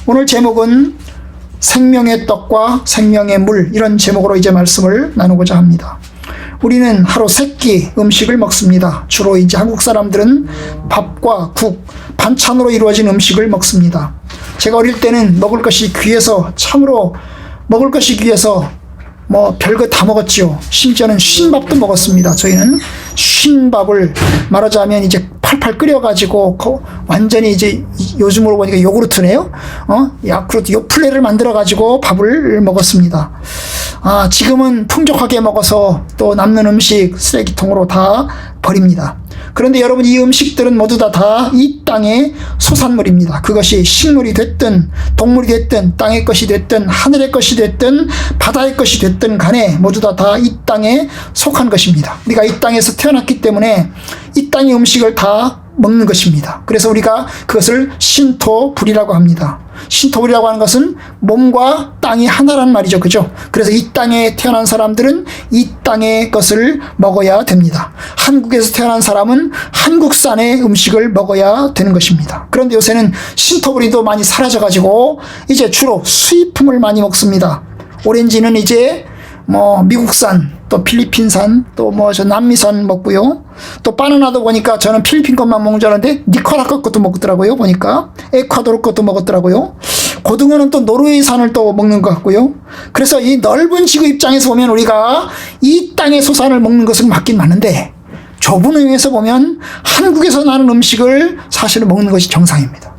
오늘 제목은 생명의 떡과 생명의 물, 이런 제목으로 이제 말씀을 나누고자 합니다. 우리는 하루 3끼 음식을 먹습니다. 주로 이제 한국 사람들은 밥과 국, 반찬으로 이루어진 음식을 먹습니다. 제가 어릴 때는 먹을 것이 귀해서, 참으로 먹을 것이 귀해서 뭐 별거 다 먹었죠. 심지어는 쉰밥도 먹었습니다. 저희는 쉰밥을 말하자면 이제 팔팔 끓여가지고 완전히 이제 요즘으로 보니까 요구르트네요. 야쿠르트 요플레를 만들어가지고 밥을 먹었습니다. 지금은 풍족하게 먹어서 또 남는 음식 쓰레기통으로 다 버립니다. 그런데 여러분, 이 음식들은 모두 다 이 땅의 소산물입니다. 그것이 식물이 됐든 동물이 됐든 땅의 것이 됐든 하늘의 것이 됐든 바다의 것이 됐든 간에 모두 다 이 땅에 속한 것입니다. 우리가 이 땅에서 태어났기 때문에 이 땅의 음식을 다 먹는 것입니다. 그래서 우리가 그것을 신토불이라고 합니다. 신토불이라고 하는 것은 몸과 땅이 하나란 말이죠. 그죠? 그래서 이 땅에 태어난 사람들은 이 땅의 것을 먹어야 됩니다. 한국에서 태어난 사람은 한국산의 음식을 먹어야 되는 것입니다. 그런데 요새는 신토불이도 많이 사라져가지고 이제 주로 수입품을 많이 먹습니다. 오렌지는 이제 미국산, 또 필리핀산, 또 저 남미산 먹고요. 또 바나나도 보니까 저는 필리핀 것만 먹는 줄 알았는데 니카라과 것도 먹더라고요. 보니까 에콰도르 것도 먹었더라고요. 고등어는 또 노르웨이산을 또 먹는 것 같고요. 그래서 이 넓은 지구 입장에서 보면 우리가 이 땅의 소산을 먹는 것은 맞긴 맞는데, 좁은 의미에서 보면 한국에서 나는 음식을 사실 먹는 것이 정상입니다.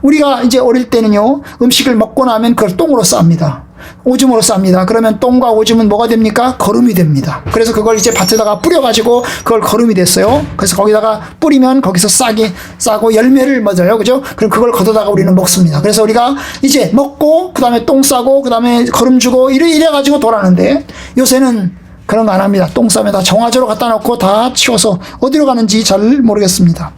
우리가 이제 어릴 때는요, 음식을 먹고 나면 그걸 똥으로 쌉니다. 오줌으로 쌉니다. 그러면 똥과 오줌은 뭐가 됩니까? 거름이 됩니다. 그래서 그걸 이제 밭에다가 뿌려가지고 그걸 거름이 됐어요. 그래서 거기다가 뿌리면 거기서 싸고 열매를 맺어요. 그죠? 그럼 그걸 걷어다가 우리는 먹습니다. 그래서 우리가 이제 먹고, 그 다음에 똥 싸고, 그 다음에 거름 주고, 이래가지고 돌아가는데, 요새는 그런 거 안 합니다. 똥 싸면 다 정화조로 갖다 놓고 다 치워서 어디로 가는지 잘 모르겠습니다.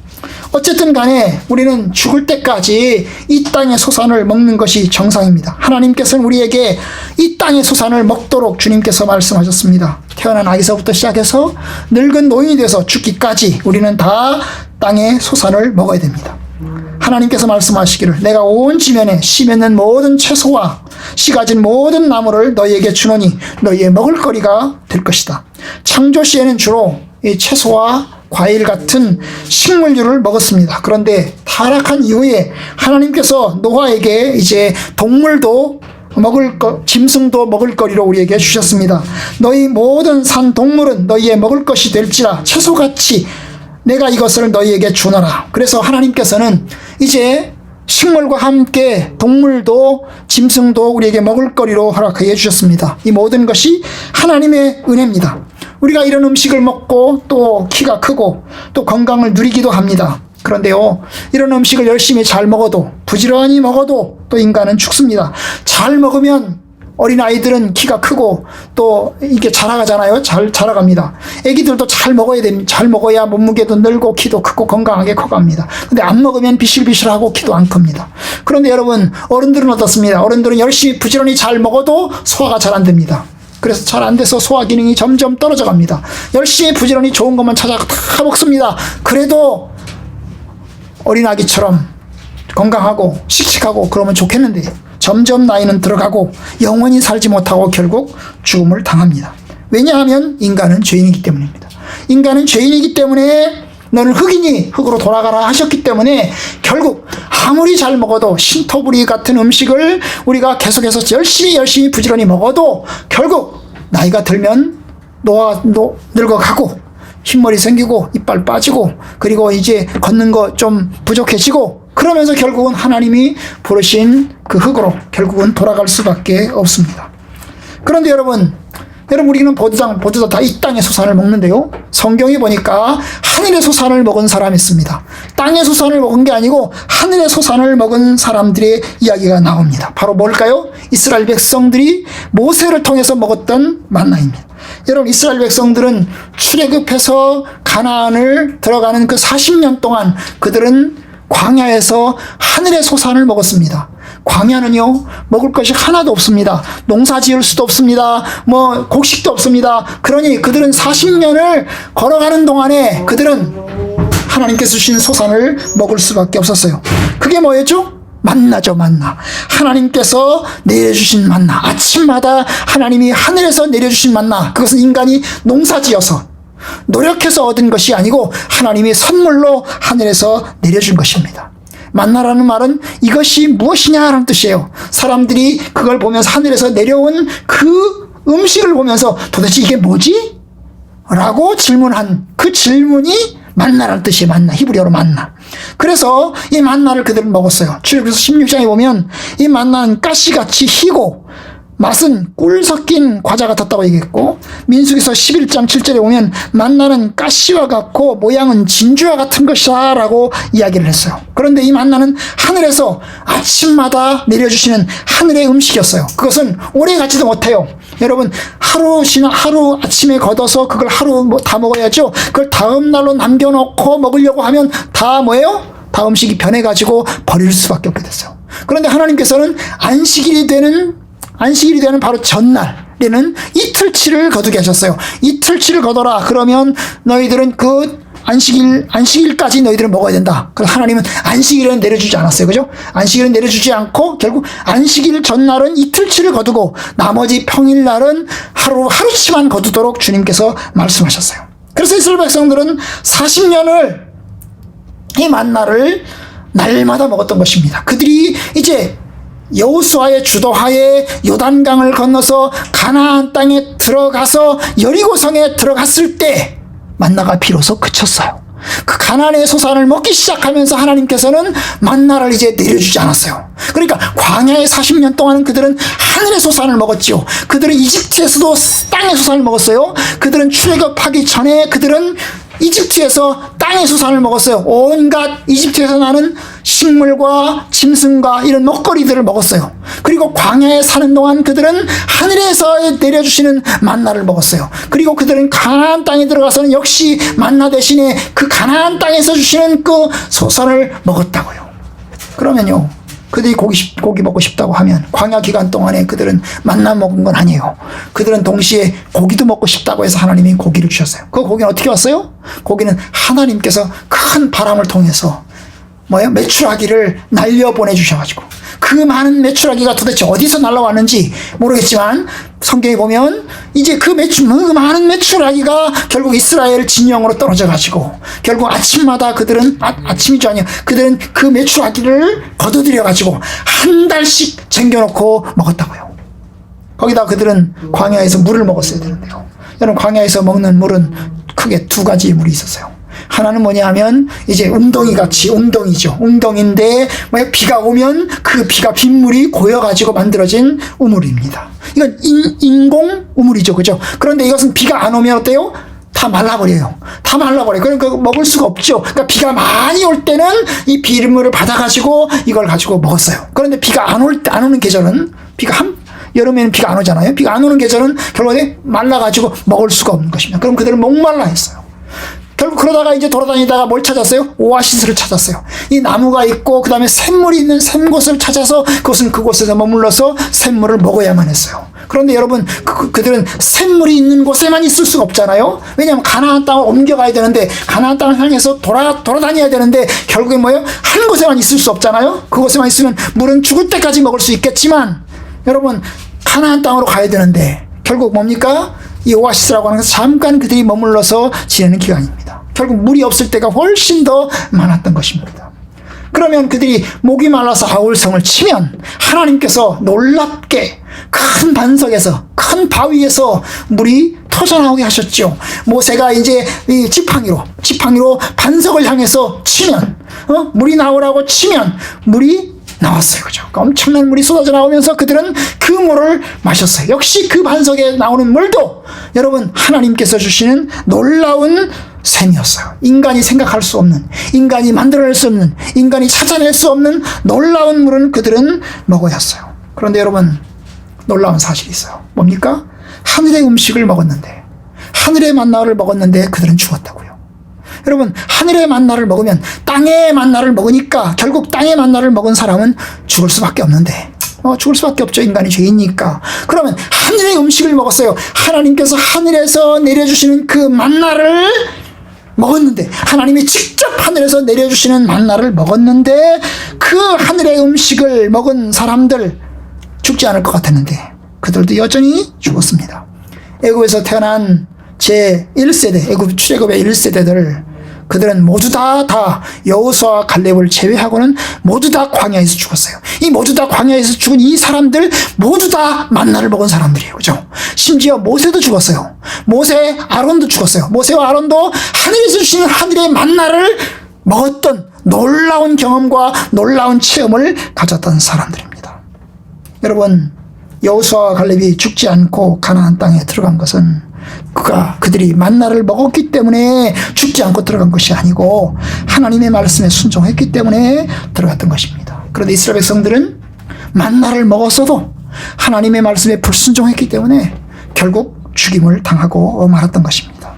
어쨌든 간에 우리는 죽을 때까지 이 땅의 소산을 먹는 것이 정상입니다. 하나님께서는 우리에게 이 땅의 소산을 먹도록 주님께서 말씀하셨습니다. 태어난 아기서부터 시작해서 늙은 노인이 돼서 죽기까지 우리는 다 땅의 소산을 먹어야 됩니다. 하나님께서 말씀하시기를, 내가 온 지면에 씨 맺는 모든 채소와 씨 가진 모든 나무를 너희에게 주노니 너희의 먹을거리가 될 것이다. 창조 시에는 주로 이 채소와 과일 같은 식물류를 먹었습니다. 그런데 타락한 이후에 하나님께서 노아에게 이제 동물도 짐승도 먹을 거리로 우리에게 주셨습니다. 너희 모든 산 동물은 너희의 먹을 것이 될지라 채소같이 내가 이것을 너희에게 주노라. 그래서 하나님께서는 이제 식물과 함께 동물도 짐승도 우리에게 먹을 거리로 허락해 주셨습니다. 이 모든 것이 하나님의 은혜입니다. 우리가 이런 음식을 먹고 또 키가 크고 또 건강을 누리기도 합니다. 그런데요, 이런 음식을 열심히 잘 먹어도, 부지런히 먹어도 또 인간은 죽습니다. 잘 먹으면 어린아이들은 키가 크고 또 이게 자라가잖아요. 잘 자라갑니다. 애기들도 잘 먹어야 됩니다. 잘 먹어야 몸무게도 늘고 키도 크고 건강하게 커갑니다. 근데 안 먹으면 비실비실하고 키도 안 큽니다. 그런데 여러분, 어른들은 어떻습니까? 어른들은 열심히 부지런히 잘 먹어도 소화가 잘 안 됩니다. 그래서 잘 안 돼서 소화 기능이 점점 떨어져 갑니다. 열심히 부지런히 좋은 것만 찾아 다 먹습니다. 그래도 어린아기처럼 건강하고 씩씩하고 그러면 좋겠는데, 점점 나이는 들어가고 영원히 살지 못하고 결국 죽음을 당합니다. 왜냐하면 인간은 죄인이기 때문입니다. 인간은 죄인이기 때문에 너는 흙이니 흙으로 돌아가라 하셨기 때문에 결국 아무리 잘 먹어도, 신토부리 같은 음식을 우리가 계속해서 열심히 부지런히 먹어도 결국 나이가 들면 늙어가고 흰머리 생기고 이빨 빠지고, 그리고 이제 걷는 거 좀 부족해지고, 그러면서 결국은 하나님이 부르신 그 흙으로 결국은 돌아갈 수밖에 없습니다. 그런데 여러분, 우리는 모두 다 이 땅의 소산을 먹는데요, 성경에 보니까 하늘의 소산을 먹은 사람이 있습니다. 땅의 소산을 먹은 게 아니고 하늘의 소산을 먹은 사람들의 이야기가 나옵니다. 바로 뭘까요? 이스라엘 백성들이 모세를 통해서 먹었던 만나입니다. 여러분, 이스라엘 백성들은 출애굽해서 가나안을 들어가는 그 40년 동안 그들은 광야에서 하늘의 소산을 먹었습니다. 광야는요, 먹을 것이 하나도 없습니다. 농사 지을 수도 없습니다. 곡식도 없습니다. 그러니 그들은 40년을 걸어가는 동안에 그들은 하나님께서 주신 소산을 먹을 수밖에 없었어요. 그게 뭐였죠? 만나죠, 만나. 하나님께서 내려주신 만나. 아침마다 하나님이 하늘에서 내려주신 만나. 그것은 인간이 농사지어서 노력해서 얻은 것이 아니고 하나님이 선물로 하늘에서 내려준 것입니다. 만나라는 말은 이것이 무엇이냐라는 뜻이에요. 사람들이 그걸 보면서 하늘에서 내려온 그 음식을 보면서 도대체 이게 뭐지? 라고 질문한 그 질문이 만나라는 뜻이에요. 만나. 히브리어로 만나. 그래서 이 만나를 그들은 먹었어요. 출애굽기서 16장에 보면 이 만나는 가시같이 희고 맛은 꿀 섞인 과자 같았다고 얘기했고, 민수기서 11장 7절에 보면 만나는 가시와 같고 모양은 진주와 같은 것이다 라고 이야기를 했어요. 그런데 이 만나는 하늘에서 아침마다 내려주시는 하늘의 음식이었어요. 그것은 오래 가지도 못해요. 여러분, 하루 아침에 걷어서 그걸 하루 다 먹어야죠. 그걸 다음 날로 남겨놓고 먹으려고 하면 다 뭐예요? 다 음식이 변해가지고 버릴 수밖에 없게 됐어요. 그런데 하나님께서는 안식일이 되는 바로 전날에는 이틀치를 거두게 하셨어요. 이틀치를 거둬라. 그러면 너희들은 그 안식일까지 너희들은 먹어야 된다. 그래서 하나님은 안식일은 내려주지 않았어요. 그죠? 안식일은 내려주지 않고 결국 안식일 전날은 이틀치를 거두고 나머지 평일날은 하루치만 거두도록 주님께서 말씀하셨어요. 그래서 이스라엘 백성들은 40년을 이 만나를 날마다 먹었던 것입니다. 그들이 이제 여호수아의 주도하에 요단강을 건너서 가나안 땅에 들어가서 여리고성에 들어갔을 때 만나가 비로소 그쳤어요. 그 가나안의 소산을 먹기 시작하면서 하나님께서는 만나를 이제 내려주지 않았어요. 그러니까 광야의 40년 동안은 그들은 하늘의 소산을 먹었지요. 그들은 이집트에서도 땅의 소산을 먹었어요. 그들은 출애굽하기 전에 그들은 이집트에서 땅의 소산을 먹었어요. 온갖 이집트에서 나는 식물과 짐승과 이런 먹거리들을 먹었어요. 그리고 광야에 사는 동안 그들은 하늘에서 내려주시는 만나를 먹었어요. 그리고 그들은 가나안 땅에 들어가서는 역시 만나 대신에 그 가나안 땅에서 주시는 그 소산을 먹었다고요. 그러면요, 그들이 고기 먹고 싶다고 하면 광야 기간 동안에 그들은 만나 먹은 건 아니에요. 그들은 동시에 고기도 먹고 싶다고 해서 하나님이 고기를 주셨어요. 그 고기는 어떻게 왔어요? 고기는 하나님께서 큰 바람을 통해서 메추라기를 날려보내 주셔가지고 그 많은 메추라기가 도대체 어디서 날라왔는지 모르겠지만 성경에 보면 이제 그 많은 메추라기가 결국 이스라엘 진영으로 떨어져가지고 결국 아침마다 그들은 아침이죠, 아니요, 그들은 그 메추라기를 거두들여가지고 한 달씩 쟁겨놓고 먹었다고요. 거기다 그들은 광야에서 물을 먹었어야 되는데요. 여러분, 광야에서 먹는 물은 크게 두 가지의 물이 있었어요. 하나는 뭐냐 하면 이제 웅덩이죠. 웅덩인데 비가 오면 그 비가 빗물이 고여가지고 만들어진 우물입니다. 이건 인공 우물이죠. 그죠? 그런데 이것은 비가 안 오면 어때요? 다 말라버려요. 그러니까 먹을 수가 없죠. 그러니까 비가 많이 올 때는 이 빗물을 받아가지고 이걸 가지고 먹었어요. 그런데 비가 안 오는 계절은 여름에는 비가 안 오잖아요. 비가 안 오는 계절은 결국에 말라가지고 먹을 수가 없는 것입니다. 그럼 그들은 목말라 했어요. 결국 그러다가 이제 돌아다니다가 뭘 찾았어요? 오아시스를 찾았어요. 이 나무가 있고 그 다음에 샘물이 있는 샘곳을 찾아서 그곳에서 머물러서 샘물을 먹어야만 했어요. 그런데 여러분, 그들은 샘물이 있는 곳에만 있을 수가 없잖아요. 왜냐하면 가나안 땅을 옮겨가야 되는데 가나안 땅을 향해서 돌아다녀야 되는데 결국에 한 곳에만 있을 수 없잖아요. 그곳에만 있으면 물은 죽을 때까지 먹을 수 있겠지만 여러분, 가나안 땅으로 가야 되는데 결국 뭡니까? 이 오아시스라고 하는 것은 잠깐 그들이 머물러서 지내는 기간입니다. 결국 물이 없을 때가 훨씬 더 많았던 것입니다. 그러면 그들이 목이 말라서 아울성을 치면 하나님께서 놀랍게 큰 반석에서, 큰 바위에서 물이 터져나오게 하셨죠. 모세가 이제 이 지팡이로 반석을 향해서 치면, 물이 나오라고 치면 물이 나왔어요. 그죠? 엄청난 물이 쏟아져 나오면서 그들은 그 물을 마셨어요. 역시 그 반석에 나오는 물도 여러분, 하나님께서 주시는 놀라운 샘이었어요. 인간이 생각할 수 없는, 인간이 만들어낼 수 없는, 인간이 찾아낼 수 없는 놀라운 물은 그들은 먹어야 했어요. 그런데 여러분, 놀라운 사실이 있어요. 뭡니까? 하늘의 음식을 먹었는데, 하늘의 만나를 먹었는데 그들은 죽었다고요. 여러분, 하늘의 만나를 먹으면 땅의 만나를 먹으니까 결국 땅의 만나를 먹은 사람은 죽을 수밖에 없는데 죽을 수밖에 없죠. 인간이 죄이니까. 그러면 하늘의 음식을 먹었어요. 하나님께서 하늘에서 내려주시는 그 만나를 먹었는데, 하나님이 직접 하늘에서 내려주시는 만나를 먹었는데, 그 하늘의 음식을 먹은 사람들 죽지 않을 것 같았는데 그들도 여전히 죽었습니다. 애굽에서 태어난 제1세대, 애굽 출애굽의 1세대들, 그들은 모두 다 여호수아와 갈렙을 제외하고는 모두 다 광야에서 죽었어요. 이 모두 다 광야에서 죽은 이 사람들 모두 다 만나를 먹은 사람들이에요. 그죠? 심지어 모세도 죽었어요. 모세, 아론도 죽었어요. 모세와 아론도 하늘에서 주시는 하늘의 만나를 먹었던 놀라운 경험과 놀라운 체험을 가졌던 사람들입니다. 여러분, 여호수아와 갈렙이 죽지 않고 가나안 땅에 들어간 것은 그들이 만나를 먹었기 때문에 죽지 않고 들어간 것이 아니고 하나님의 말씀에 순종했기 때문에 들어갔던 것입니다. 그런데 이스라엘 백성들은 만나를 먹었어도 하나님의 말씀에 불순종했기 때문에 결국 죽임을 당하고 말았던 것입니다.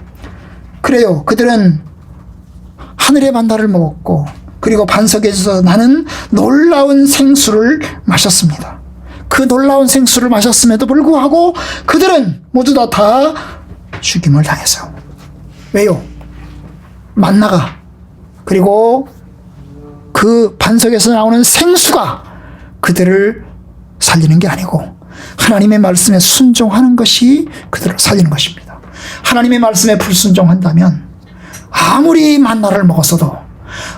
그래요. 그들은 하늘의 만나를 먹었고, 그리고 반석에서 나는 놀라운 생수를 마셨습니다. 그 놀라운 생수를 마셨음에도 불구하고 그들은 모두 다 죽임을 당했어요. 왜요? 만나가, 그리고 그 반석에서 나오는 생수가 그들을 살리는 게 아니고 하나님의 말씀에 순종하는 것이 그들을 살리는 것입니다. 하나님의 말씀에 불순종한다면 아무리 만나를 먹었어도,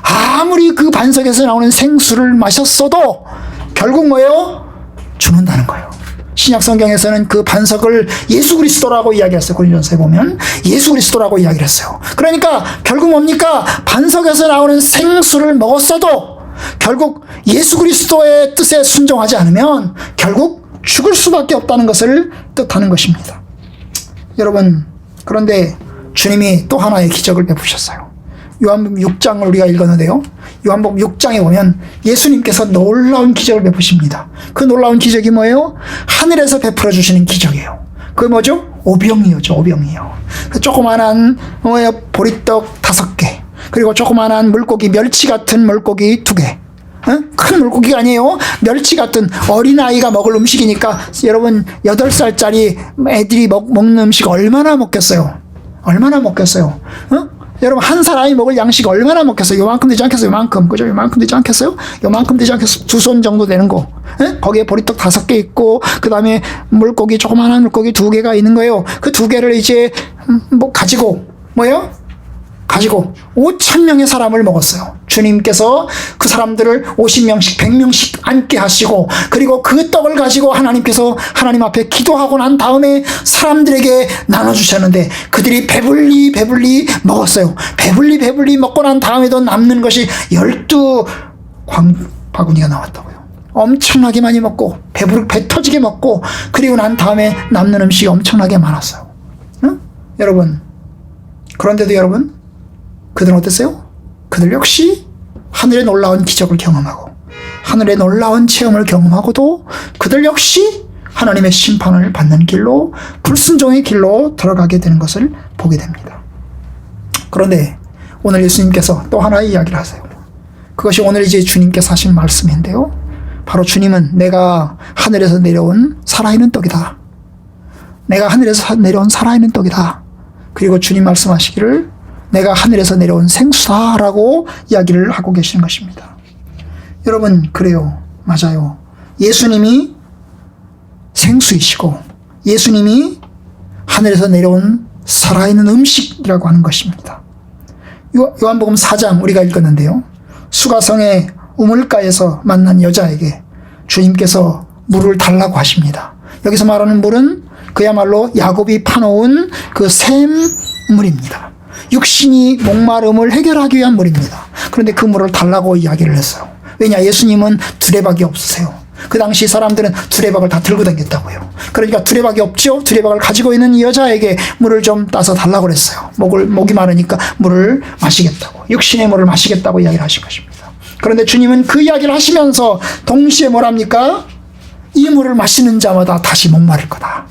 아무리 그 반석에서 나오는 생수를 마셨어도 결국 뭐예요? 죽는다는 거예요. 신약 성경에서는 그 반석을 예수 그리스도라고 이야기했어요. 고린도전서에 보면 예수 그리스도라고 이야기를 했어요. 그러니까 결국 뭡니까? 반석에서 나오는 생수를 먹었어도 결국 예수 그리스도의 뜻에 순종하지 않으면 결국 죽을 수밖에 없다는 것을 뜻하는 것입니다. 여러분, 그런데 주님이 또 하나의 기적을 베푸셨어요. 요한복음 6장을 우리가 읽었는데요, 요한복음 6장에 보면 예수님께서 놀라운 기적을 베푸십니다. 그 놀라운 기적이 뭐예요? 하늘에서 베풀어 주시는 기적이에요. 그게 뭐죠? 오병이어죠. 오병이요. 그 조그만한 보리떡 5개, 그리고 조그만한 물고기, 멸치 같은 물고기 2개. 큰 물고기가 아니에요. 멸치 같은 어린아이가 먹을 음식이니까 여러분 8살짜리 애들이 먹는 음식 얼마나 먹겠어요? 얼마나 먹겠어요? 여러분 한 사람이 먹을 양식 얼마나 먹겠어요? 요만큼 되지 않겠어요? 요만큼. 그죠? 요만큼 되지 않겠어요? 요만큼 되지 않겠어요? 2손 정도 되는 거. 거기에 보리떡 5개 있고, 그 다음에 물고기, 조그마한 물고기 2개가 있는 거예요. 그 2개를 이제 가지고 뭐예요? 가지고 5,000명의 사람을 먹었어요. 주님께서 그 사람들을 50명씩 100명씩 앉게 하시고, 그리고 그 떡을 가지고 하나님 앞에 기도하고 난 다음에 사람들에게 나눠주셨는데 그들이 배불리 먹었어요. 배불리 먹고 난 다음에도 남는 것이 12바구니가 나왔다고요. 엄청나게 많이 먹고 배 터지게 먹고, 그리고 난 다음에 남는 음식이 엄청나게 많았어요. 여러분, 그런데도 여러분, 그들은 어땠어요? 그들 역시 하늘의 놀라운 기적을 경험하고 하늘의 놀라운 체험을 경험하고도 그들 역시 하나님의 심판을 받는 길로, 불순종의 길로 들어가게 되는 것을 보게 됩니다. 그런데 오늘 예수님께서 또 하나의 이야기를 하세요. 그것이 오늘 이제 주님께서 하신 말씀인데요, 바로 주님은 내가 하늘에서 내려온 살아있는 떡이다. 내가 하늘에서 내려온 살아있는 떡이다. 그리고 주님 말씀하시기를 내가 하늘에서 내려온 생수다라고 이야기를 하고 계시는 것입니다. 여러분, 그래요. 맞아요. 예수님이 생수이시고 예수님이 하늘에서 내려온 살아있는 음식이라고 하는 것입니다. 요한복음 4장 우리가 읽었는데요, 수가성의 우물가에서 만난 여자에게 주님께서 물을 달라고 하십니다. 여기서 말하는 물은 그야말로 야곱이 파놓은 그 샘물입니다. 육신이 목마름을 해결하기 위한 물입니다. 그런데 그 물을 달라고 이야기를 했어요. 왜냐? 예수님은 두레박이 없으세요. 그 당시 사람들은 두레박을 다 들고 다녔다고요. 그러니까 두레박이 없죠? 두레박을 가지고 있는 이 여자에게 물을 좀 따서 달라고 그랬어요. 목이 마르니까 물을 마시겠다고, 육신의 물을 마시겠다고 이야기를 하신 것입니다. 그런데 주님은 그 이야기를 하시면서 동시에 뭐랍니까? 이 물을 마시는 자마다 다시 목마를 거다.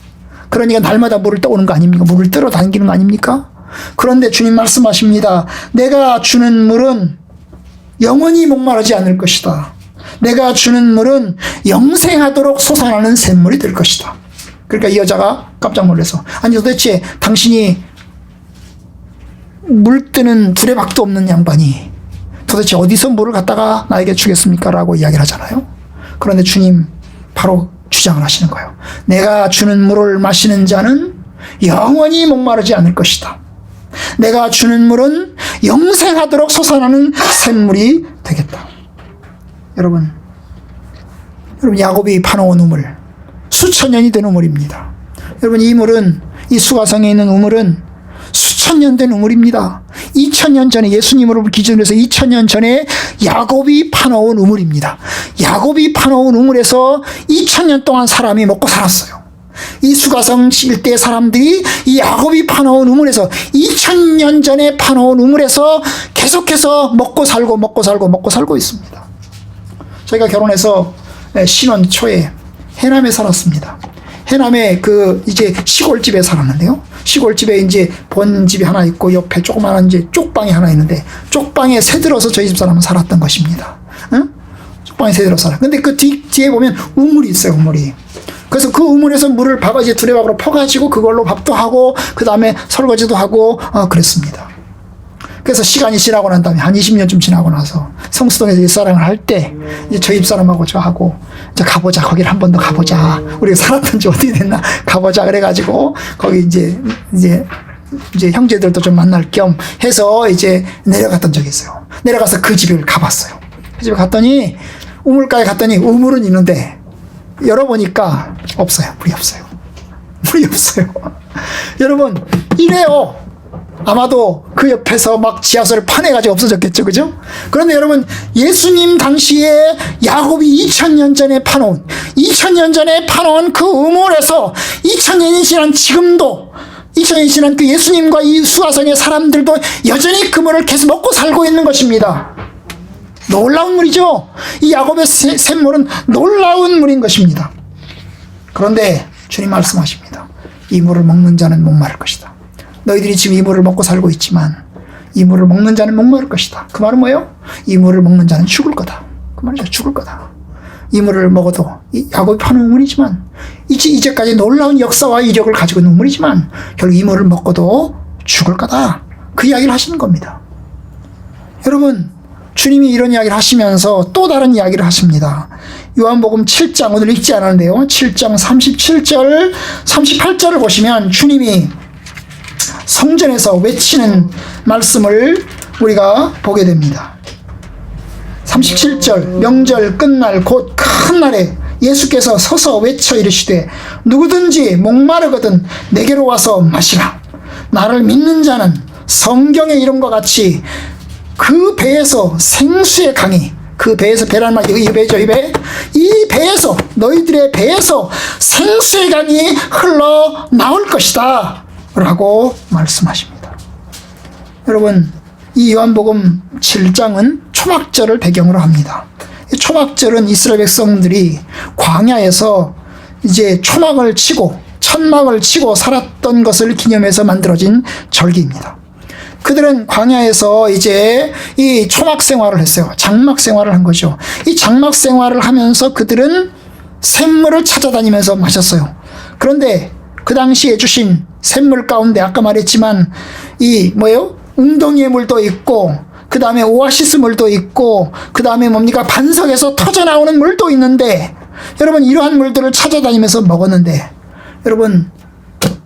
그러니까 날마다 물을 떠오는 거 아닙니까? 물을 뜨러 다니는 거 아닙니까? 그런데 주님 말씀하십니다. 내가 주는 물은 영원히 목마르지 않을 것이다. 내가 주는 물은 영생하도록 솟아나는 샘물이 될 것이다. 그러니까 이 여자가 깜짝 놀라서, 아니 도대체 당신이 물뜨는 두레박도 없는 양반이 도대체 어디서 물을 갖다가 나에게 주겠습니까? 라고 이야기를 하잖아요. 그런데 주님 바로 주장을 하시는 거예요. 내가 주는 물을 마시는 자는 영원히 목마르지 않을 것이다. 내가 주는 물은 영생하도록 솟아나는 샘물이 되겠다. 여러분 야곱이 파놓은 우물, 수천 년이 된 우물입니다. 여러분 이 물은, 이 수가성에 있는 우물은 수천 년 된 우물입니다. 2000년 전에, 예수님으로 기준으로 해서 2000년 전에 야곱이 파놓은 우물입니다. 야곱이 파놓은 우물에서 2000년 동안 사람이 먹고 살았어요. 이 수가성 일대 사람들이 이 야곱이 파놓은 우물에서, 2000년 전에 파놓은 우물에서 계속해서 먹고 살고 있습니다. 저희가 결혼해서 신혼 초에 해남에 살았습니다. 해남에 이제 시골집에 살았는데요. 시골집에 이제 본집이 하나 있고 옆에 조그마한 이제 쪽방이 하나 있는데, 쪽방에 새들어서 저희 집 사람은 살았던 것입니다. 응? 쪽방에 새들어 살아. 근데 그 뒤에 보면 우물이 있어요, 우물이. 그래서 그 우물에서 물을 바가지에 두레박으로 퍼가지고 그걸로 밥도 하고, 그 다음에 설거지도 하고, 그랬습니다. 그래서 시간이 지나고 난 다음에 한 20년쯤 지나고 나서 성수동에서 일사랑을 할 때 이제 저희 집사람하고 저하고 이제 가보자, 거기를 한 번 더 가보자, 우리가 살았던 지 어떻게 됐나 가보자 그래가지고 거기 이제 형제들도 좀 만날 겸 해서 이제 내려갔던 적이 있어요. 내려가서 그 집을 가봤어요. 그 집에 갔더니 우물가에 갔더니 우물은 있는데 열어보니까 없어요. 물이 없어요. 여러분 이래요. 아마도 그 옆에서 막 지하수를 파내가지고 없어졌겠죠, 그죠? 그런데 여러분, 예수님 당시에 야곱이 2000년 전에 파놓은 그 우물에서 2000년이 지난 지금도, 2000년이 지난 그 예수님과 이 수가성의 사람들도 여전히 그 물을 계속 먹고 살고 있는 것입니다. 놀라운 물이죠? 이 야곱의 샘물은 놀라운 물인 것입니다. 그런데 주님 말씀하십니다. 이 물을 먹는 자는 목마를 것이다. 너희들이 지금 이 물을 먹고 살고 있지만 이 물을 먹는 자는 목마를 것이다. 그 말은 뭐예요? 이 물을 먹는 자는 죽을 거다. 그 말이죠. 죽을 거다. 이 물을 먹어도, 야곱이 파는 우물이지만, 이제까지 놀라운 역사와 이력을 가지고 있는 우물이지만 결국 이 물을 먹고도 죽을 거다. 그 이야기를 하시는 겁니다. 여러분, 주님이 이런 이야기를 하시면서 또 다른 이야기를 하십니다. 요한복음 7장, 오늘 읽지 않았는데요, 7장 37절 38절을 보시면 주님이 성전에서 외치는 말씀을 우리가 보게 됩니다. 37절, 명절 끝날 곧 큰 날에 예수께서 서서 외쳐 이르시되 누구든지 목마르거든 내게로 와서 마시라. 나를 믿는 자는 성경의 이름과 같이 그 배에서 생수의 강이, 그 배에서, 배란 말, 이 배죠, 이 배. 이 배에서, 너희들의 배에서 생수의 강이 흘러 나올 것이다 라고 말씀하십니다. 여러분, 이 요한복음 7장은 초막절을 배경으로 합니다. 이 초막절은 이스라엘 백성들이 광야에서 이제 초막을 치고 천막을 치고 살았던 것을 기념해서 만들어진 절기입니다. 그들은 광야에서 이제 이 초막 생활을 했어요. 장막 생활을 한 거죠. 이 장막 생활을 하면서 그들은 샘물을 찾아다니면서 마셨어요. 그런데 그 당시에 주신 샘물 가운데 아까 말했지만 이 뭐예요? 웅덩이의 물도 있고, 그 다음에 오아시스 물도 있고, 그 다음에 뭡니까? 반석에서 터져나오는 물도 있는데, 여러분 이러한 물들을 찾아다니면서 먹었는데, 여러분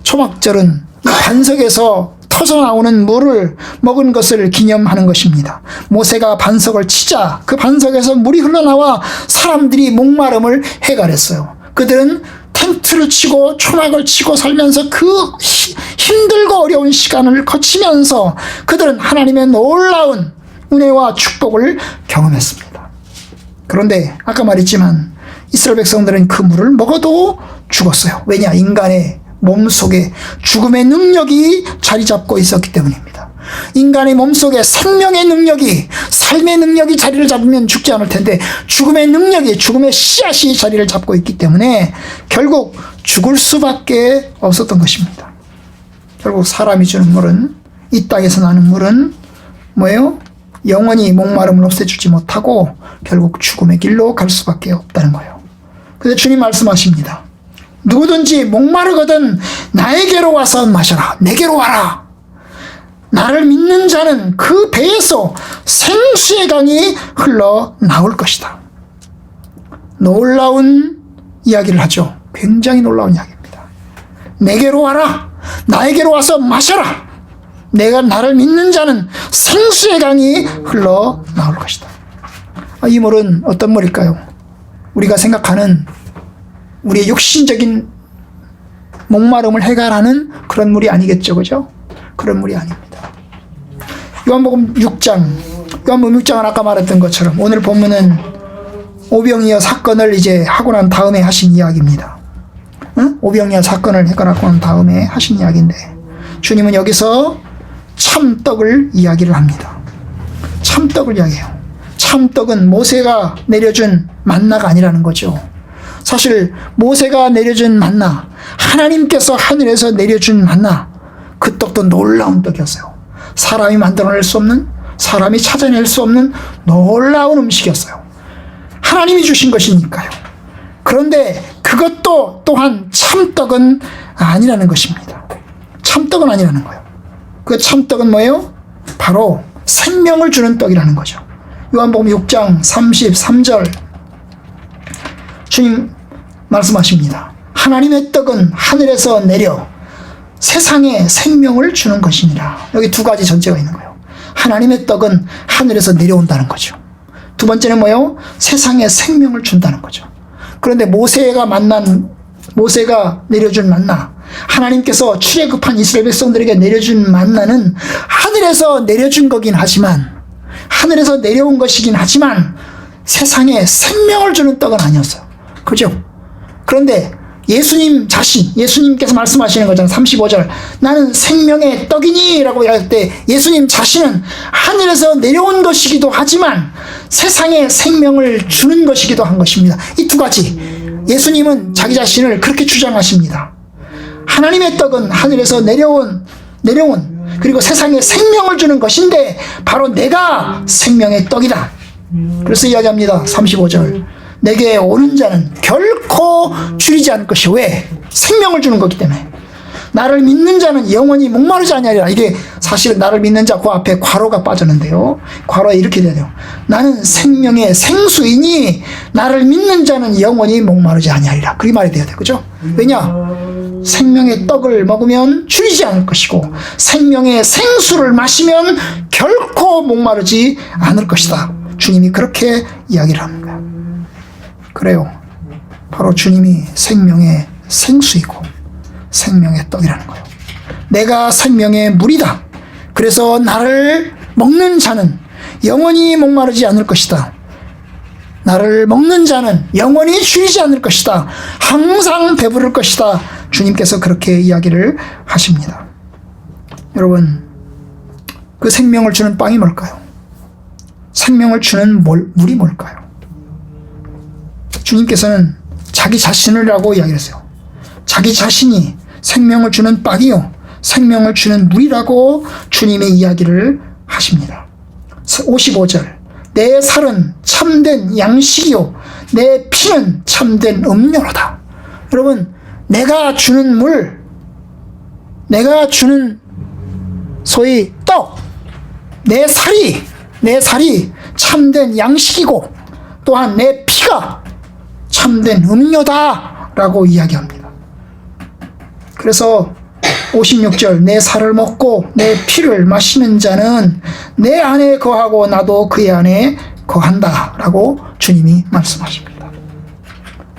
초막절은 이 반석에서 터져나오는 물을 먹은 것을 기념하는 것입니다. 모세가 반석을 치자 그 반석에서 물이 흘러나와 사람들이 목마름을 해결했어요. 그들은 텐트를 치고 초막을 치고 살면서 그 힘들고 어려운 시간을 거치면서 그들은 하나님의 놀라운 은혜와 축복을 경험했습니다. 그런데 아까 말했지만 이스라엘 백성들은 그 물을 먹어도 죽었어요. 왜냐? 인간의 몸속에 죽음의 능력이 자리 잡고 있었기 때문입니다. 인간의 몸속에 생명의 능력이, 삶의 능력이 자리를 잡으면 죽지 않을 텐데 죽음의 능력이, 죽음의 씨앗이 자리를 잡고 있기 때문에 결국 죽을 수밖에 없었던 것입니다. 결국 사람이 주는 물은, 이 땅에서 나는 물은 뭐예요? 영원히 목마름을 없애주지 못하고 결국 죽음의 길로 갈 수밖에 없다는 거예요. 그래서 주님 말씀하십니다. 누구든지 목마르거든 나에게로 와서 마셔라. 내게로 와라. 나를 믿는 자는 그 배에서 생수의 강이 흘러나올 것이다. 놀라운 이야기를 하죠. 굉장히 놀라운 이야기입니다. 내게로 와라. 나에게로 와서 마셔라. 나를 믿는 자는 생수의 강이 흘러나올 것이다. 이 물은 어떤 물일까요? 우리가 생각하는 우리의 육신적인 목마름을 해결하는 그런 물이 아니겠죠, 그죠? 그런 물이 아닙니다. 요한복음 6장은 아까 말했던 것처럼 오늘 본문은 오병이어 사건을 이제 하고 난 다음에 하신 이야기입니다. 오병이어 사건을 해결하고 난 다음에 하신 이야기인데, 주님은 여기서 참떡을 이야기를 합니다. 참떡을 이야기해요. 참떡은 모세가 내려준 만나가 아니라는 거죠. 사실 모세가 내려준 만나, 하나님께서 하늘에서 내려준 만나, 그 떡도 놀라운 떡이었어요. 사람이 만들어낼 수 없는, 사람이 찾아낼 수 없는 놀라운 음식이었어요. 하나님이 주신 것이니까요. 그런데 그것도 또한 참떡은 아니라는 것입니다. 참떡은 아니라는 거예요. 그 참떡은 뭐예요? 바로 생명을 주는 떡이라는 거죠. 요한복음 6장 33절 주님 말씀하십니다. 하나님의 떡은 하늘에서 내려 세상에 생명을 주는 것이니라. 여기 두 가지 전제가 있는 거예요. 하나님의 떡은 하늘에서 내려온다는 거죠. 두 번째는 뭐예요? 세상에 생명을 준다는 거죠. 그런데 모세가 내려준 만나, 하나님께서 출애굽한 이스라엘 백성들에게 내려준 만나는 하늘에서 내려준 거긴 하지만, 하늘에서 내려온 것이긴 하지만 세상에 생명을 주는 떡은 아니었어요. 그죠? 그런데 예수님께서 말씀하시는 거잖아요. 35절. 나는 생명의 떡이니 라고 할 때 예수님 자신은 하늘에서 내려온 것이기도 하지만 세상에 생명을 주는 것이기도 한 것입니다. 이 두 가지. 예수님은 자기 자신을 그렇게 주장하십니다. 하나님의 떡은 하늘에서 내려온 그리고 세상에 생명을 주는 것인데 바로 내가 생명의 떡이다. 그래서 이야기합니다. 35절. 내게 오는 자는 결코 줄이지 않을 것이. 왜? 생명을 주는 거기 때문에. 나를 믿는 자는 영원히 목마르지 아니하리라. 이게 사실은 나를 믿는 자 그 앞에 괄호가 빠졌는데요. 괄호에 이렇게 돼야 돼요. 나는 생명의 생수이니 나를 믿는 자는 영원히 목마르지 아니하리라. 그게 말이 돼야 돼요. 그죠? 왜냐? 생명의 떡을 먹으면 줄이지 않을 것이고 생명의 생수를 마시면 결코 목마르지 않을 것이다. 주님이 그렇게 이야기를 하는 거예요. 그래요. 바로 주님이 생명의 생수이고 생명의 떡이라는 거예요. 내가 생명의 물이다. 그래서 나를 먹는 자는 영원히 목마르지 않을 것이다. 나를 먹는 자는 영원히 줄이지 않을 것이다. 항상 배부를 것이다. 주님께서 그렇게 이야기를 하십니다. 여러분, 그 생명을 주는 빵이 뭘까요? 생명을 주는 물이 뭘까요? 주님께서는 자기 자신이라고 이야기했어요. 자기 자신이 생명을 주는 빵이요, 생명을 주는 물이라고 주님의 이야기를 하십니다. 55절. 내 살은 참된 양식이요 내 피는 참된 음료로다. 여러분, 내가 주는 물, 내가 주는 소위 떡, 내 살이 참된 양식이고 또한 내 피가 참된 음료다 라고 이야기합니다. 그래서 56절. 내 살을 먹고 내 피를 마시는 자는 내 안에 거하고 나도 그의 안에 거한다 라고 주님이 말씀하십니다.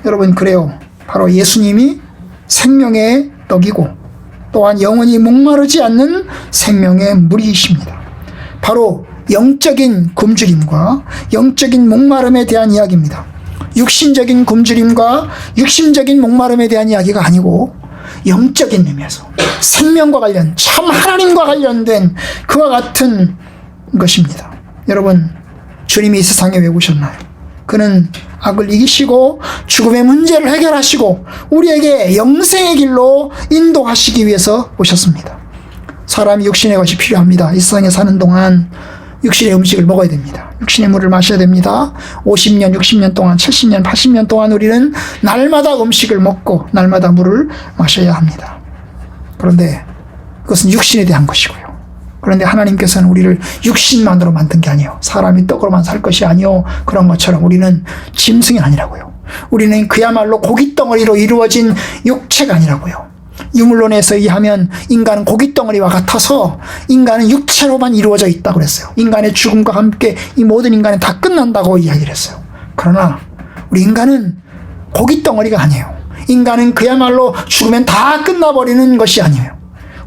여러분, 그래요. 바로 예수님이 생명의 떡이고 또한 영원히 목마르지 않는 생명의 물이십니다. 바로 영적인 굶주림과 영적인 목마름에 대한 이야기입니다. 육신적인 굶주림과 육신적인 목마름에 대한 이야기가 아니고 영적인 의미에서 생명과 관련, 참 하나님과 관련된 그와 같은 것입니다. 여러분, 주님이 이 세상에 왜 오셨나요? 그는 악을 이기시고 죽음의 문제를 해결하시고 우리에게 영생의 길로 인도하시기 위해서 오셨습니다. 사람이 육신의 것이 필요합니다. 이 세상에 사는 동안 육신의 음식을 먹어야 됩니다. 육신의 물을 마셔야 됩니다. 50년, 60년 동안, 70년, 80년 동안 우리는 날마다 음식을 먹고 날마다 물을 마셔야 합니다. 그런데 그것은 육신에 대한 것이고요. 그런데 하나님께서는 우리를 육신만으로 만든 게 아니에요. 사람이 떡으로만 살 것이 아니요. 그런 것처럼 우리는 짐승이 아니라고요. 우리는 그야말로 고깃덩어리로 이루어진 육체가 아니라고요. 유물론에서 의하면 인간은 고깃덩어리와 같아서 인간은 육체로만 이루어져 있다고 그랬어요. 인간의 죽음과 함께 이 모든 인간은 다 끝난다고 이야기를 했어요. 그러나 우리 인간은 고깃덩어리가 아니에요. 인간은 그야말로 죽으면 다 끝나버리는 것이 아니에요.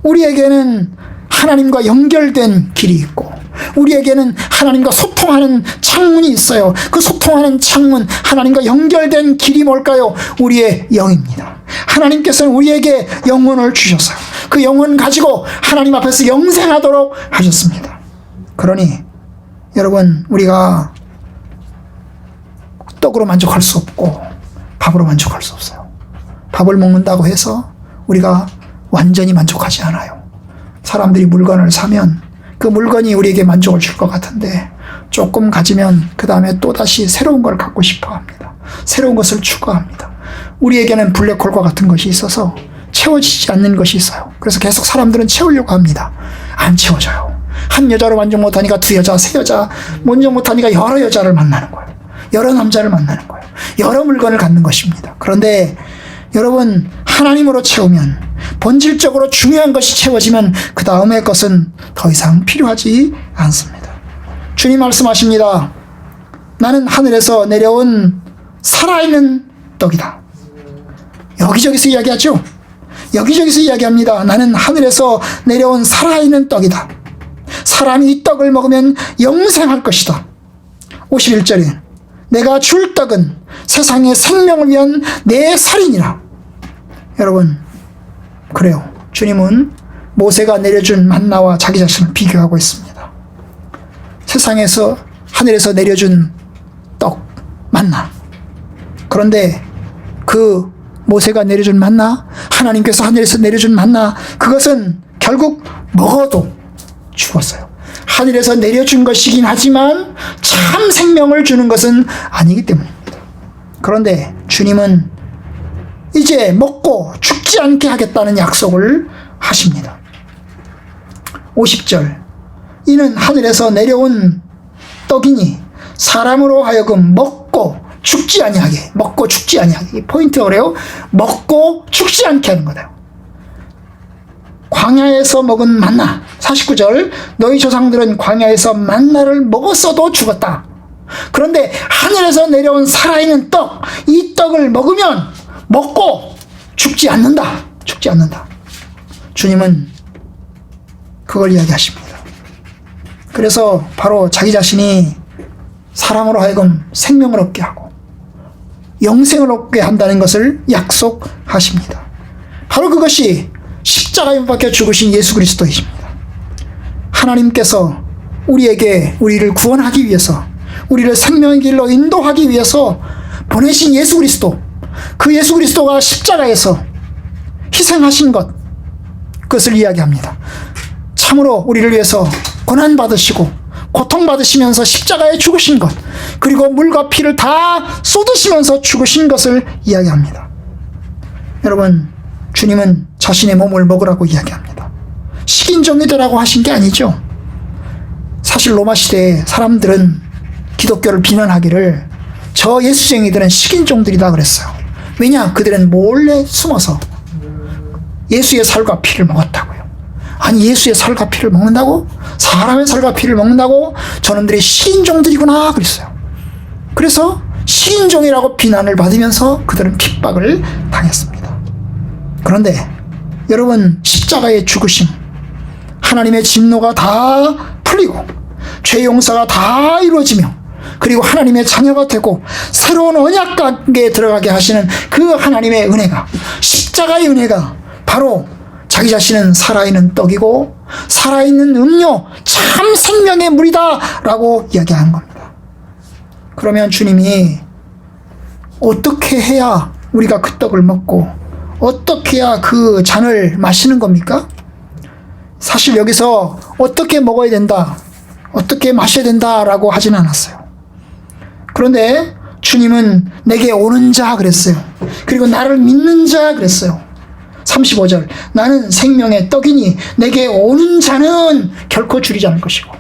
우리에게는 하나님과 연결된 길이 있고 우리에게는 하나님과 소통하는 창문이 있어요. 그 소통하는 창문, 하나님과 연결된 길이 뭘까요? 우리의 영입니다. 하나님께서는 우리에게 영혼을 주셨어요. 그 영혼 가지고 하나님 앞에서 영생하도록 하셨습니다. 그러니 여러분, 우리가 떡으로 만족할 수 없고 밥으로 만족할 수 없어요. 밥을 먹는다고 해서 우리가 완전히 만족하지 않아요. 사람들이 물건을 사면 그 물건이 우리에게 만족을 줄 것 같은데 조금 가지면 그 다음에 또다시 새로운 걸 갖고 싶어 합니다. 새로운 것을 추구합니다. 우리에게는 블랙홀과 같은 것이 있어서 채워지지 않는 것이 있어요. 그래서 계속 사람들은 채우려고 합니다. 안 채워져요. 한 여자로 만족 못하니까 두 여자, 세 여자, 만족 못하니까 여러 여자를 만나는 거예요. 여러 남자를 만나는 거예요. 여러 물건을 갖는 것입니다. 그런데 여러분, 하나님으로 채우면, 본질적으로 중요한 것이 채워지면 그 다음의 것은 더 이상 필요하지 않습니다. 주님 말씀하십니다. 나는 하늘에서 내려온 살아있는 떡이다. 여기저기서 이야기하죠. 여기저기서 이야기합니다. 나는 하늘에서 내려온 살아있는 떡이다. 사람이 이 떡을 먹으면 영생할 것이다. 51절에 내가 줄 떡은 세상의 생명을 위한 내 살이니라. 여러분, 그래요. 주님은 모세가 내려준 만나와 자기 자신을 비교하고 있습니다. 세상에서, 하늘에서 내려준 떡, 만나. 그런데 그 모세가 내려준 만나, 하나님께서 하늘에서 내려준 만나, 그것은 결국 먹어도 죽었어요. 하늘에서 내려준 것이긴 하지만 참 생명을 주는 것은 아니기 때문입니다. 그런데 주님은 이제 먹고 죽지 않게 하겠다는 약속을 하십니다. 50절 이는 하늘에서 내려온 떡이니 사람으로 하여금 먹고 죽지 아니하게, 먹고 죽지 아니하게. 이 포인트가 그래요. 먹고 죽지 않게 하는 거다. 광야에서 먹은 만나. 49절 너희 조상들은 광야에서 만나를 먹었어도 죽었다. 그런데 하늘에서 내려온 살아있는 떡, 이 떡을 먹으면 먹고 죽지 않는다. 죽지 않는다. 주님은 그걸 이야기하십니다. 그래서 바로 자기 자신이 사람으로 하여금 생명을 얻게 하고 영생을 얻게 한다는 것을 약속하십니다. 바로 그것이 십자가에 못 박혀 죽으신 예수 그리스도이십니다. 하나님께서 우리를 구원하기 위해서, 우리를 생명의 길로 인도하기 위해서 보내신 예수 그리스도, 그 예수 그리스도가 십자가에서 희생하신 것, 그것을 이야기합니다. 참으로 우리를 위해서 고난받으시고 고통받으시면서 십자가에 죽으신 것, 그리고 물과 피를 다 쏟으시면서 죽으신 것을 이야기합니다. 여러분, 주님은 자신의 몸을 먹으라고 이야기합니다. 식인종이 되라고 하신 게 아니죠. 사실 로마 시대에 사람들은 기독교를 비난하기를 저 예수쟁이들은 식인종들이다 그랬어요. 왜냐? 그들은 몰래 숨어서 예수의 살과 피를 먹었다고요. 아니, 예수의 살과 피를 먹는다고? 사람의 살과 피를 먹는다고? 저놈들이 식인종들이구나 그랬어요. 그래서 식인종이라고 비난을 받으면서 그들은 핍박을 당했습니다. 그런데 여러분, 십자가의 죽으심, 하나님의 진노가 다 풀리고 죄 용서가 다 이루어지며 그리고 하나님의 자녀가 되고 새로운 언약 관계에 들어가게 하시는 그 하나님의 은혜가, 십자가의 은혜가 바로 자기 자신은 살아있는 떡이고 살아있는 음료, 참 생명의 물이다 라고 이야기하는 겁니다. 그러면 주님이 어떻게 해야 우리가 그 떡을 먹고 어떻게 해야 그 잔을 마시는 겁니까? 사실 여기서 어떻게 먹어야 된다, 어떻게 마셔야 된다라고 하진 않았어요. 그런데 주님은 내게 오는 자 그랬어요. 그리고 나를 믿는 자 그랬어요. 35절 나는 생명의 떡이니 내게 오는 자는 결코 줄이지 않을 것이고,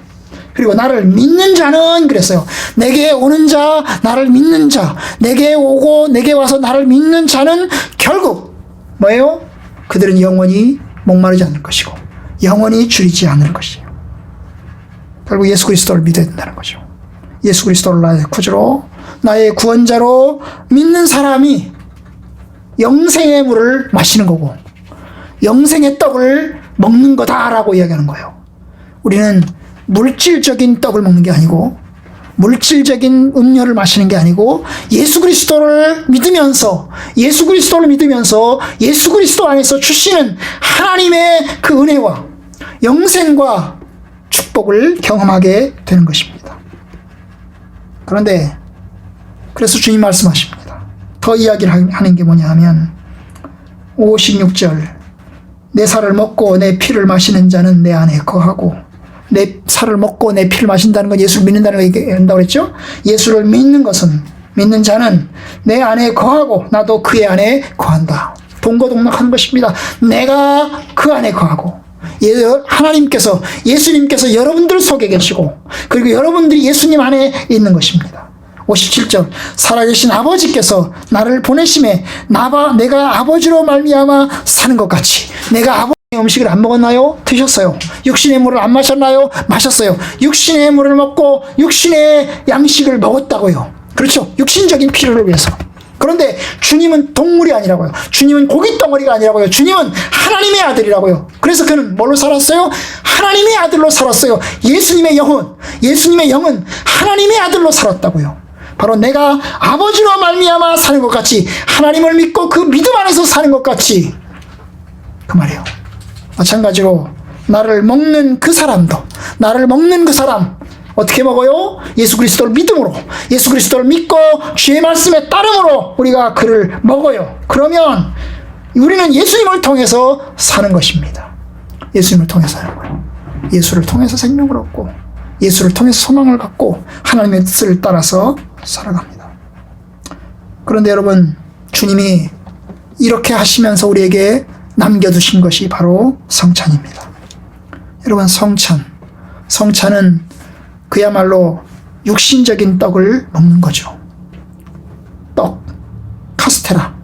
그리고 나를 믿는 자는 그랬어요. 내게 오는 자, 나를 믿는 자, 내게 오고 내게 와서 나를 믿는 자는 결국 뭐예요? 그들은 영원히 목마르지 않을 것이고 영원히 줄이지 않을 것이에요. 결국 예수 그리스도를 믿어야 된다는 거죠. 예수 그리스도를 나의 구주로, 나의 구원자로 믿는 사람이 영생의 물을 마시는 거고 영생의 떡을 먹는 거다라고 이야기하는 거예요. 우리는 물질적인 떡을 먹는 게 아니고 물질적인 음료를 마시는 게 아니고 예수 그리스도를 믿으면서 예수 그리스도 안에서 주시는 하나님의 그 은혜와 영생과 축복을 경험하게 되는 것입니다. 그런데 그래서 주님 말씀하십니다. 더 이야기를 하는 게 뭐냐 하면 56절 내 살을 먹고 내 피를 마시는 자는 내 안에 거하고, 내 살을 먹고 내 피를 마신다는 건 예수를 믿는다는 거 얘기한다고 그랬죠? 예수를 믿는 자는 내 안에 거하고 나도 그의 안에 거한다. 동거동락하는 것입니다. 내가 그 안에 거하고 하나님께서, 예수님께서 여러분들 속에 계시고 그리고 여러분들이 예수님 안에 있는 것입니다. 57절 살아계신 아버지께서 나를 보내심에 내가 아버지로 말미암아 사는 것 같이, 내가 아버지의 음식을 안 먹었나요? 드셨어요. 육신의 물을 안 마셨나요? 마셨어요. 육신의 물을 먹고 육신의 양식을 먹었다고요. 그렇죠. 육신적인 필요를 위해서. 그런데 주님은 동물이 아니라고요. 주님은 고깃덩어리가 아니라고요. 주님은 하나님의 아들이라고요. 그래서 그는 뭘로 살았어요? 하나님의 아들로 살았어요. 예수님의 영은 하나님의 아들로 살았다고요. 바로 내가 아버지로 말미암아 사는 것 같이, 하나님을 믿고 그 믿음 안에서 사는 것 같이, 그 말이에요. 마찬가지로 나를 먹는 그 사람 어떻게 먹어요? 예수 그리스도를 믿음으로, 예수 그리스도를 믿고 주의 말씀에 따름으로 우리가 그를 먹어요. 그러면 우리는 예수님을 통해서 사는 것입니다. 예수님을 통해서 사는 거예요. 예수를 통해서 생명을 얻고 예수를 통해서 소망을 갖고 하나님의 뜻을 따라서 살아갑니다. 그런데 여러분, 주님이 이렇게 하시면서 우리에게 남겨두신 것이 바로 성찬입니다. 여러분, 성찬은 그야말로 육신적인 떡을 먹는 거죠. 떡, 카스테라,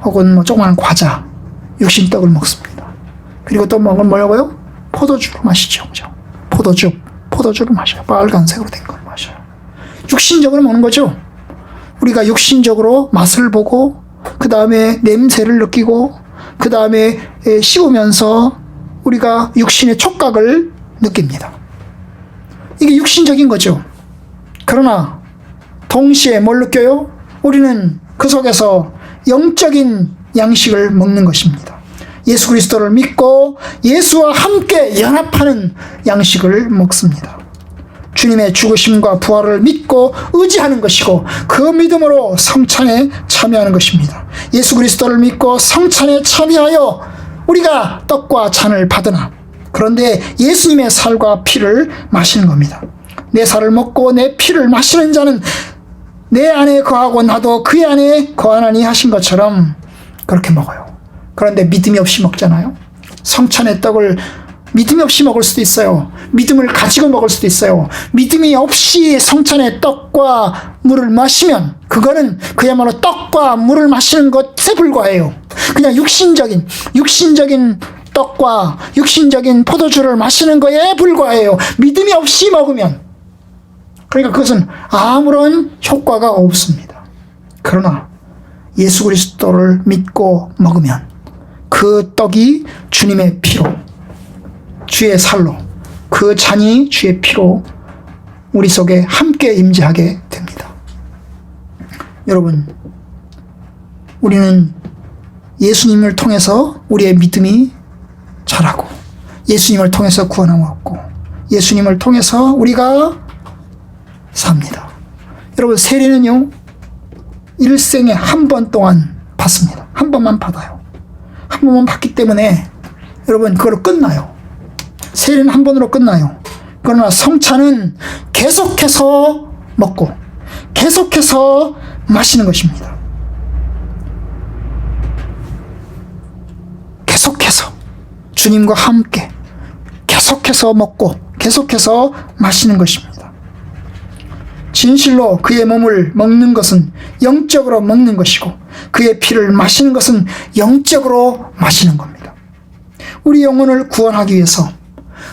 혹은 조그마한 과자, 육신떡을 먹습니다. 그리고 또 먹은 뭐라고요? 포도주를 마시죠. 그죠? 포도주를 마셔요. 빨간색으로 된 걸 마셔요. 육신적으로 먹는 거죠. 우리가 육신적으로 맛을 보고, 그 다음에 냄새를 느끼고, 그 다음에 씹으면서 우리가 육신의 촉각을 느낍니다. 이게 육신적인 거죠. 그러나 동시에 뭘 느껴요? 우리는 그 속에서 영적인 양식을 먹는 것입니다. 예수 그리스도를 믿고 예수와 함께 연합하는 양식을 먹습니다. 주님의 죽으심과 부활을 믿고 의지하는 것이고 그 믿음으로 성찬에 참여하는 것입니다. 예수 그리스도를 믿고 성찬에 참여하여 우리가 떡과 잔을 받으나, 그런데 예수님의 살과 피를 마시는 겁니다. 내 살을 먹고 내 피를 마시는 자는 내 안에 거하고 나도 그의 안에 거하나니 하신 것처럼 그렇게 먹어요. 그런데 믿음이 없이 먹잖아요. 성찬의 떡을 믿음이 없이 먹을 수도 있어요. 믿음을 가지고 먹을 수도 있어요. 믿음이 없이 성찬의 떡과 물을 마시면 그거는 그야말로 떡과 물을 마시는 것에 불과해요. 그냥 육신적인 떡과 육신적인 포도주를 마시는 거에 불과해요. 믿음이 없이 먹으면. 그러니까 그것은 아무런 효과가 없습니다. 그러나 예수 그리스도를 믿고 먹으면 그 떡이 주님의 피로, 주의 살로, 그 잔이 주의 피로 우리 속에 함께 임재하게 됩니다. 여러분, 우리는 예수님을 통해서 우리의 믿음이 자라고, 예수님을 통해서 구원함을 얻고, 예수님을 통해서 우리가 삽니다. 여러분, 세례는요, 일생에 한 번 동안 받습니다. 한 번만 받아요. 한 번만 받기 때문에 여러분, 그걸로 끝나요. 세례는 한 번으로 끝나요. 그러나 성찬은 계속해서 먹고 계속해서 마시는 것입니다. 주님과 함께 계속해서 먹고 계속해서 마시는 것입니다. 진실로 그의 몸을 먹는 것은 영적으로 먹는 것이고 그의 피를 마시는 것은 영적으로 마시는 겁니다. 우리 영혼을 구원하기 위해서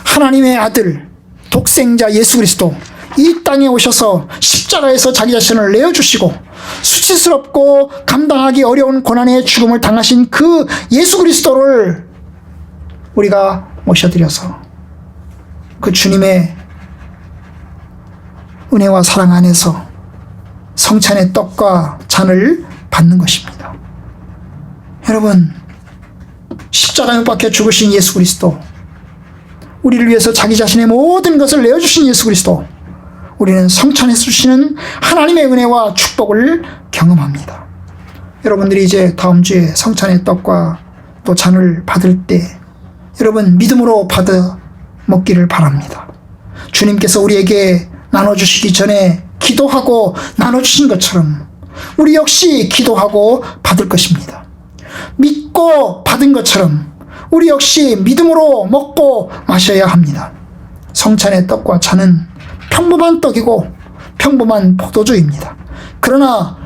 하나님의 아들 독생자 예수 그리스도 이 땅에 오셔서 십자가에서 자기 자신을 내어주시고 수치스럽고 감당하기 어려운 고난의 죽음을 당하신 그 예수 그리스도를 우리가 모셔드려서 그 주님의 은혜와 사랑 안에서 성찬의 떡과 잔을 받는 것입니다. 여러분, 십자가에 못 박혀 죽으신 예수 그리스도, 우리를 위해서 자기 자신의 모든 것을 내어주신 예수 그리스도, 우리는 성찬에서 주시는 하나님의 은혜와 축복을 경험합니다. 여러분들이 이제 다음 주에 성찬의 떡과 또 잔을 받을 때 여러분 믿음으로 받아 먹기를 바랍니다. 주님께서 우리에게 나눠주시기 전에 기도하고 나눠주신 것처럼 우리 역시 기도하고 받을 것입니다. 믿고 받은 것처럼 우리 역시 믿음으로 먹고 마셔야 합니다. 성찬의 떡과 잔은 평범한 떡이고 평범한 포도주입니다. 그러나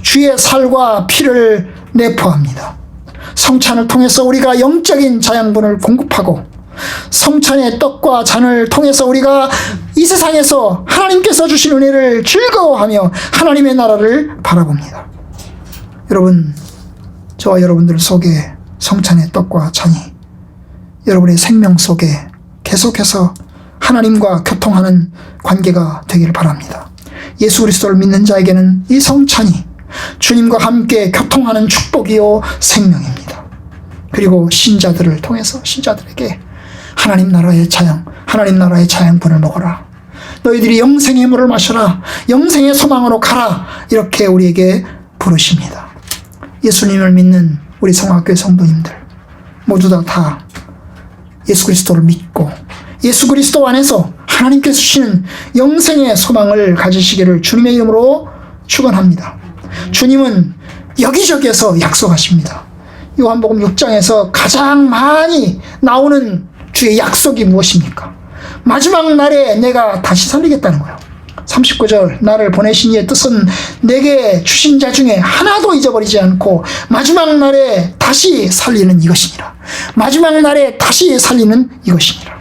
주의 살과 피를 내포합니다. 성찬을 통해서 우리가 영적인 자양분을 공급하고 성찬의 떡과 잔을 통해서 우리가 이 세상에서 하나님께서 주신 은혜를 즐거워하며 하나님의 나라를 바라봅니다. 여러분, 저와 여러분들 속에 성찬의 떡과 잔이 여러분의 생명 속에 계속해서 하나님과 교통하는 관계가 되기를 바랍니다. 예수 그리스도를 믿는 자에게는 이 성찬이 주님과 함께 교통하는 축복이요 생명입니다. 그리고 신자들을 통해서 신자들에게 하나님 나라의 자양, 하나님 나라의 자양분을 먹어라. 너희들이 영생의 물을 마셔라. 영생의 소망으로 가라. 이렇게 우리에게 부르십니다. 예수님을 믿는 우리 성화교회 성도님들 모두 다 예수 그리스도를 믿고 예수 그리스도 안에서 하나님께서 주시는 영생의 소망을 가지시기를 주님의 이름으로 축원합니다. 주님은 여기저기에서 약속하십니다. 요한복음 6장에서 가장 많이 나오는 주의 약속이 무엇입니까? 마지막 날에 내가 다시 살리겠다는 거예요. 39절, 나를 보내신 이의 뜻은 내게 주신 자 중에 하나도 잊어버리지 않고 마지막 날에 다시 살리는 이것이니라. 마지막 날에 다시 살리는 이것이니라.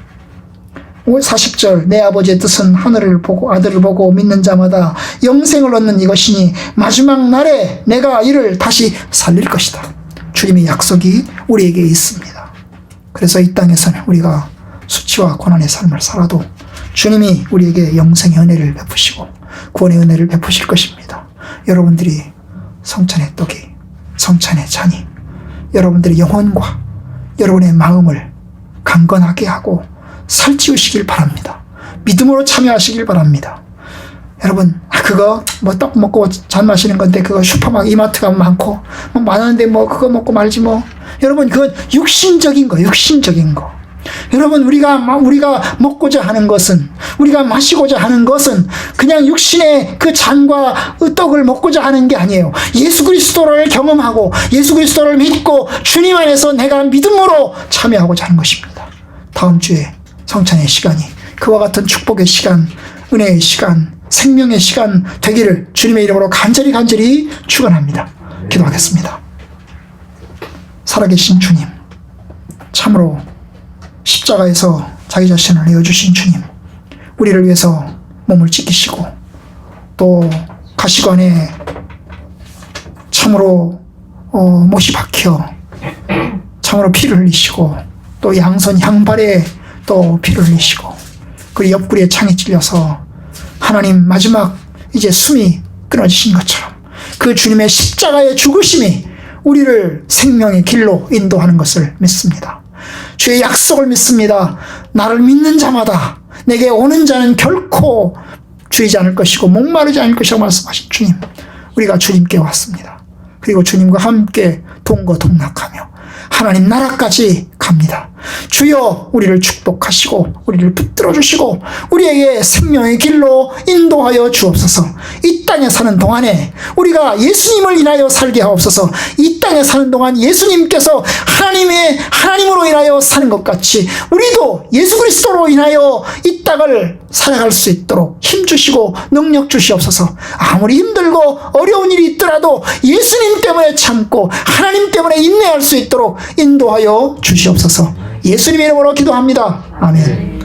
40절, 내 아버지의 뜻은 하늘을 보고 아들을 보고 믿는 자마다 영생을 얻는 이것이니 마지막 날에 내가 이를 다시 살릴 것이다. 주님의 약속이 우리에게 있습니다. 그래서 이 땅에서는 우리가 수치와 고난의 삶을 살아도 주님이 우리에게 영생의 은혜를 베푸시고 구원의 은혜를 베푸실 것입니다. 여러분들이 성찬의 떡이, 성찬의 잔이 여러분들의 영혼과 여러분의 마음을 강건하게 하고 살찌우시길 바랍니다. 믿음으로 참여하시길 바랍니다. 여러분, 그거 뭐 떡 먹고 잔 마시는 건데 그거 슈퍼마켓 이마트 가면 많고 뭐 많은데 뭐 그거 먹고 말지 뭐. 여러분, 그건 육신적인 거, 육신적인 거. 여러분, 우리가 먹고자 하는 것은, 우리가 마시고자 하는 것은 그냥 육신의 그 잔과 떡을 먹고자 하는 게 아니에요. 예수 그리스도를 경험하고 예수 그리스도를 믿고 주님 안에서 내가 믿음으로 참여하고자 하는 것입니다. 다음 주에 성찬의 시간이 그와 같은 축복의 시간, 은혜의 시간, 생명의 시간 되기를 주님의 이름으로 간절히 축원합니다. 기도하겠습니다. 살아계신 주님, 참으로 십자가에서 자기 자신을 내어주신 주님, 우리를 위해서 몸을 찢기시고 또 가시관에 참으로 못이 박혀 참으로 피를 흘리시고 또 양손 양발에 또 피를 흘리시고 그리고 옆구리에 창이 찔려서 하나님 마지막 이제 숨이 끊어지신 것처럼 그 주님의 십자가의 죽으심이 우리를 생명의 길로 인도하는 것을 믿습니다. 주의 약속을 믿습니다. 나를 믿는 자마다 내게 오는 자는 결코 줄이지 않을 것이고 목마르지 않을 것이라고 말씀하신 주님, 우리가 주님께 왔습니다. 그리고 주님과 함께 동거동락하며 하나님 나라까지 갑니다. 주여, 우리를 축복하시고 우리를 붙들어 주시고 우리에게 생명의 길로 인도하여 주옵소서. 이 땅에 사는 동안에 우리가 예수님을 인하여 살게 하옵소서. 이 땅에 땅에 사는 동안 예수님께서 하나님으로 인하여 사는 것 같이 우리도 예수 그리스도로 인하여 이 땅을 살아갈 수 있도록 힘주시고 능력 주시옵소서. 아무리 힘들고 어려운 일이 있더라도 예수님 때문에 참고 하나님 때문에 인내할 수 있도록 인도하여 주시옵소서. 예수님의 이름으로 기도합니다. 아멘.